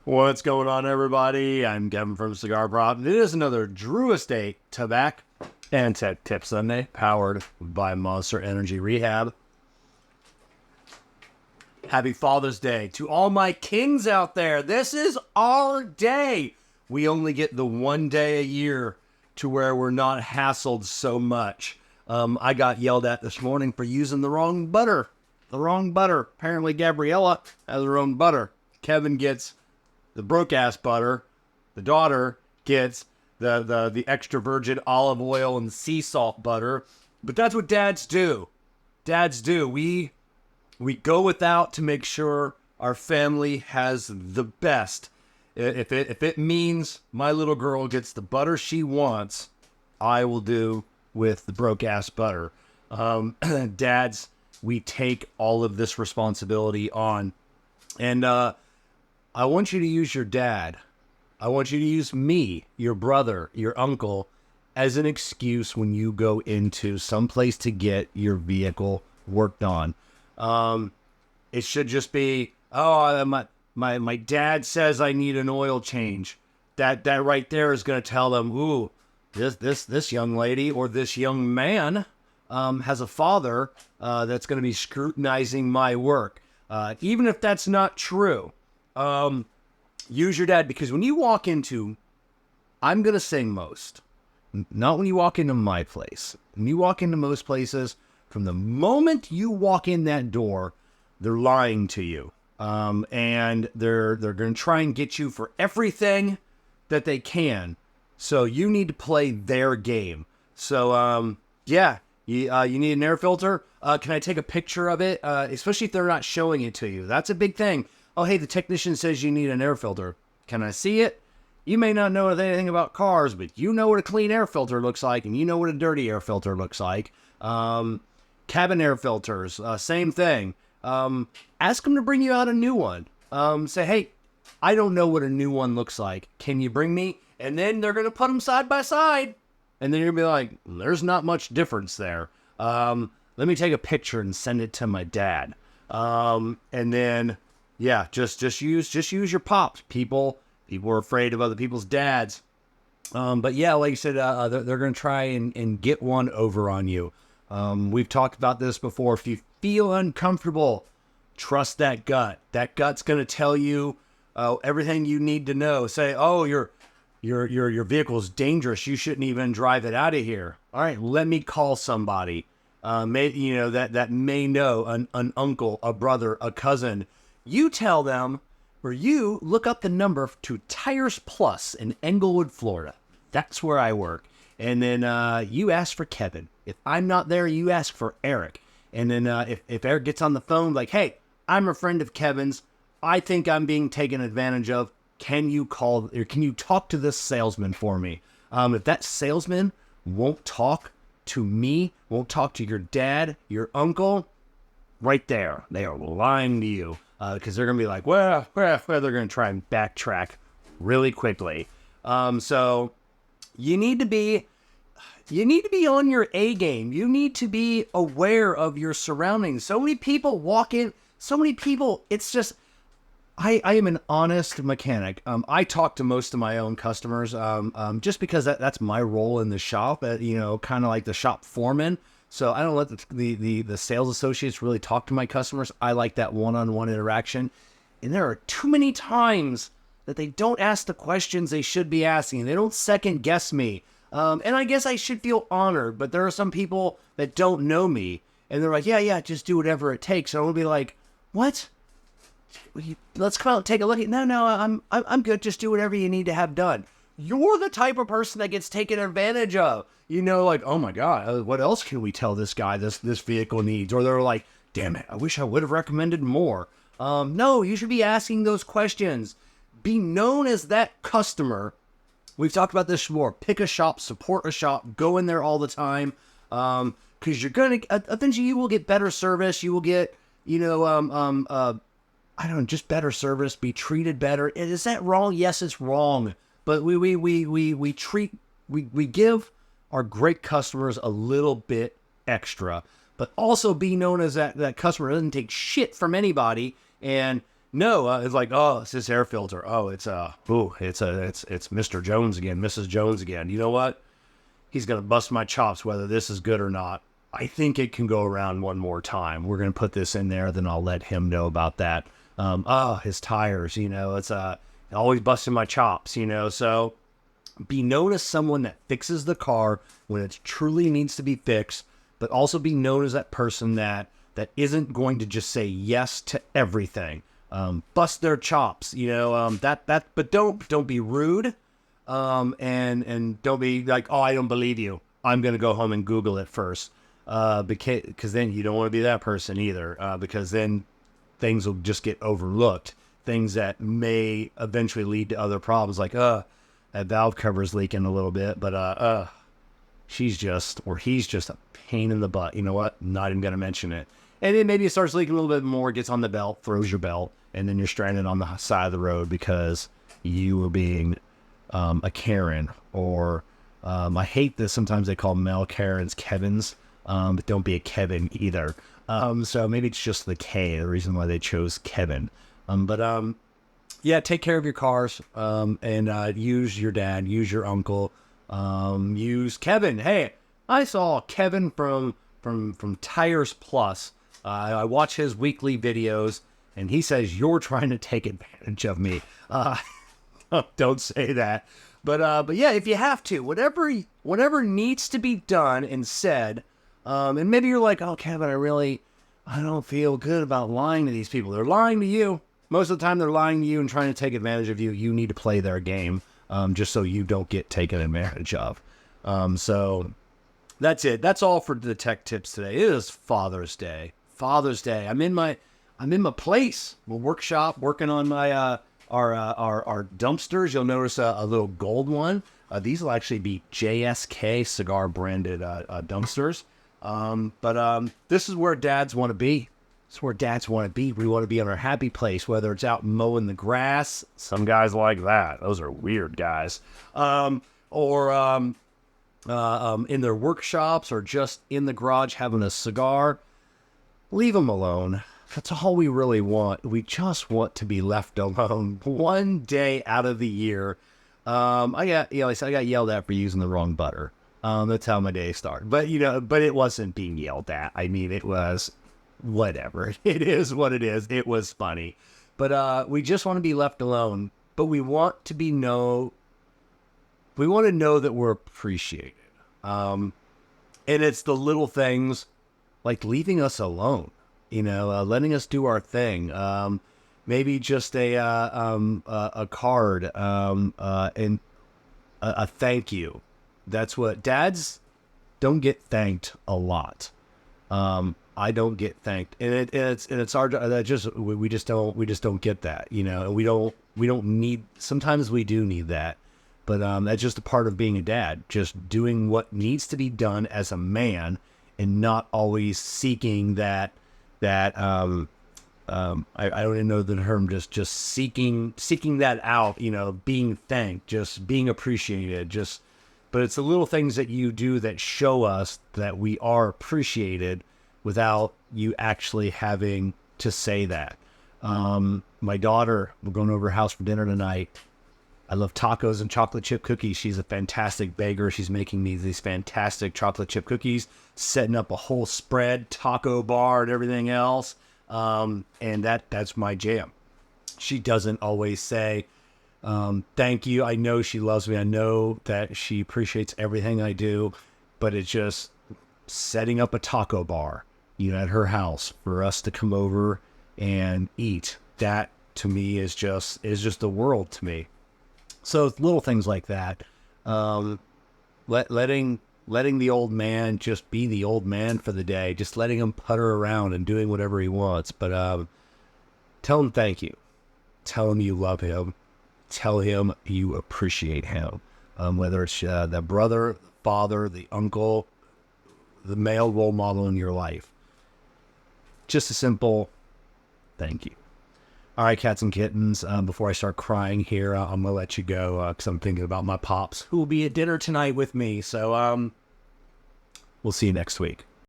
What's going on, everybody? I'm Kevin from Cigar Prop. It is another Drew Estate Tabak and Tip Sunday, powered by Monster Energy Rehab. Happy Father's Day to all my kings out there. This is our day. We only get the one day a year to where we're not hassled so much. I got yelled at this morning for using the wrong butter. Apparently, Gabriella has her own butter. Kevin gets the broke-ass butter. The daughter gets the extra virgin olive oil and sea salt butter. But that's what dads do. We go without to make sure our family has the best. If it means my little girl gets the butter she wants, I will do with the broke-ass butter. Dads, we take all of this responsibility on. And I want you to use your dad. I want you to use me, your brother, your uncle, as an excuse when you go into some place to get your vehicle worked on. It should just be, my dad says I need an oil change. That right there is going to tell them, ooh, this young lady or this young man has a father that's going to be scrutinizing my work. Even if that's not true. Use your dad, because when you walk into, I'm going to say most, not when you walk into my place. When you walk into most places, from the moment you walk in that door, they're lying to you. And they're going to try and get you for everything that they can. So you need to play their game. So, you need an air filter. Can I take a picture of it? Especially if they're not showing it to you. That's a big thing. Oh, hey, the technician says you need an air filter. Can I see it? You may not know anything about cars, but you know what a clean air filter looks like, and you know what a dirty air filter looks like. Cabin air filters, same thing. Ask them to bring you out a new one. Say, hey, I don't know what a new one looks like. Can you bring me? And then they're going to put them side by side. And then you're going to be like, there's not much difference there. Let me take a picture and send it to my dad. And then... yeah, just use your pops. People are afraid of other people's dads. But yeah, like you said, they're going to try and get one over on you. We've talked about this before. If you feel uncomfortable, trust that gut. That gut's going to tell you everything you need to know. Say, oh, your vehicle's dangerous. You shouldn't even drive it out of here. All right, let me call somebody. That may know an uncle, a brother, a cousin. You tell them, or you look up the number to Tires Plus in Englewood, Florida. That's where I work. And then you ask for Kevin. If I'm not there, you ask for Eric. And then if Eric gets on the phone, like, hey, I'm a friend of Kevin's. I think I'm being taken advantage of. Can you call, or can you talk to this salesman for me? If that salesman won't talk to me, won't talk to your dad, your uncle, right there, they are lying to you. Because they're going to be like, well, they're going to try and backtrack really quickly. So you need to be on your A game. You need to be aware of your surroundings. So many people walk in, it's just, I am an honest mechanic. I talk to most of my own customers, just because that's my role in the shop, kind of like the shop foreman. So I don't let the sales associates really talk to my customers. I like that one-on-one interaction. And there are too many times that they don't ask the questions they should be asking. They don't second guess me. And I guess I should feel honored, but there are some people that don't know me. And they're like, yeah, just do whatever it takes. And I'm going to be like, what? Let's come out and take a look at it. No, I'm good. Just do whatever you need to have done. You're the type of person that gets taken advantage of. Like, oh my God, what else can we tell this guy this vehicle needs? Or they're like, damn it, I wish I would have recommended more. No, you should be asking those questions. Be known as that customer. We've talked about this before. Pick a shop, support a shop, go in there all the time. Because you're going to, eventually you will get better service. You will get, just better service, be treated better. Is that wrong? Yes, it's wrong. But we give our great customers a little bit extra, but also be known as that customer doesn't take shit from anybody and No, it's like, oh, it's this air filter. Oh, it's Mr. Jones again, Mrs. Jones again. You know what? He's gonna bust my chops whether this is good or not. I think it can go around one more time. We're gonna put this in there, then I'll let him know about that. His tires. It's always busting my chops. So be known as someone that fixes the car when it truly needs to be fixed, but also be known as that person that isn't going to just say yes to everything. Bust their chops, but don't be rude. And don't be like, oh, I don't believe you. I'm going to go home and Google it first. Because then you don't want to be that person either. Because then things will just get overlooked. Things that may eventually lead to other problems like, that valve cover's leaking a little bit, but, he's just a pain in the butt. You know what? Not even going to mention it. And then maybe it starts leaking a little bit more, gets on the belt, throws your belt, and then you're stranded on the side of the road because you were being a Karen. Or I hate this. Sometimes they call male Karens Kevins, but don't be a Kevin either. So maybe it's just the K, the reason why they chose Kevin. Yeah, take care of your cars, and use your dad, use your uncle, use Kevin. Hey, I saw Kevin from Tires Plus. I watch his weekly videos, and he says you're trying to take advantage of me. Don't say that. But yeah, if you have to, whatever needs to be done and said, and maybe you're like, oh, Kevin, I don't feel good about lying to these people. They're lying to you. Most of the time they're lying to you and trying to take advantage of you. You need to play their game, just so you don't get taken advantage of. So that's it. That's all for the tech tips today. It is Father's Day. Father's Day. I'm in my place, my workshop, working on my our dumpsters. You'll notice a little gold one. These will actually be JSK Cigar branded dumpsters. But this is where dads want to be. It's where dads want to be. We want to be in our happy place, whether it's out mowing the grass. Some guys like that. Those are weird guys. Or in their workshops, or just in the garage having a cigar. Leave them alone. That's all we really want. We just want to be left alone one day out of the year. I got yelled at for using the wrong butter. That's how my day started. But it wasn't being yelled at. I mean, it was whatever. It is what it is. It was funny. But we just want to be left alone. But we want to know that we're appreciated. And it's the little things like leaving us alone, letting us do our thing. Maybe just a card, and a thank you. That's what dads don't get thanked a lot. I don't get thanked, and it's our we just don't get that, and we don't need. Sometimes we do need that, but that's just a part of being a dad. Just doing what needs to be done as a man, and not always seeking that. I don't even know the term. Just seeking that out. Being thanked, just being appreciated. But it's the little things that you do that show us that we are appreciated, without you actually having to say that. My daughter, we're going over her house for dinner tonight. I love tacos and chocolate chip cookies. She's a fantastic baker. She's making me these fantastic chocolate chip cookies, setting up a whole spread, taco bar and everything else. And that's my jam. She doesn't always say, thank you. I know she loves me. I know that she appreciates everything I do, but it's just setting up a taco bar, at her house for us to come over and eat. That to me is just the world to me. So it's little things like that. Letting the old man just be the old man for the day, just letting him putter around and doing whatever he wants. But tell him thank you. Tell him you love him. Tell him you appreciate him. Whether it's the brother, the father, the uncle, the male role model in your life. Just a simple thank you. All right, cats and kittens, before I start crying here, I'm going to let you go because I'm thinking about my pops who will be at dinner tonight with me. So we'll see you next week.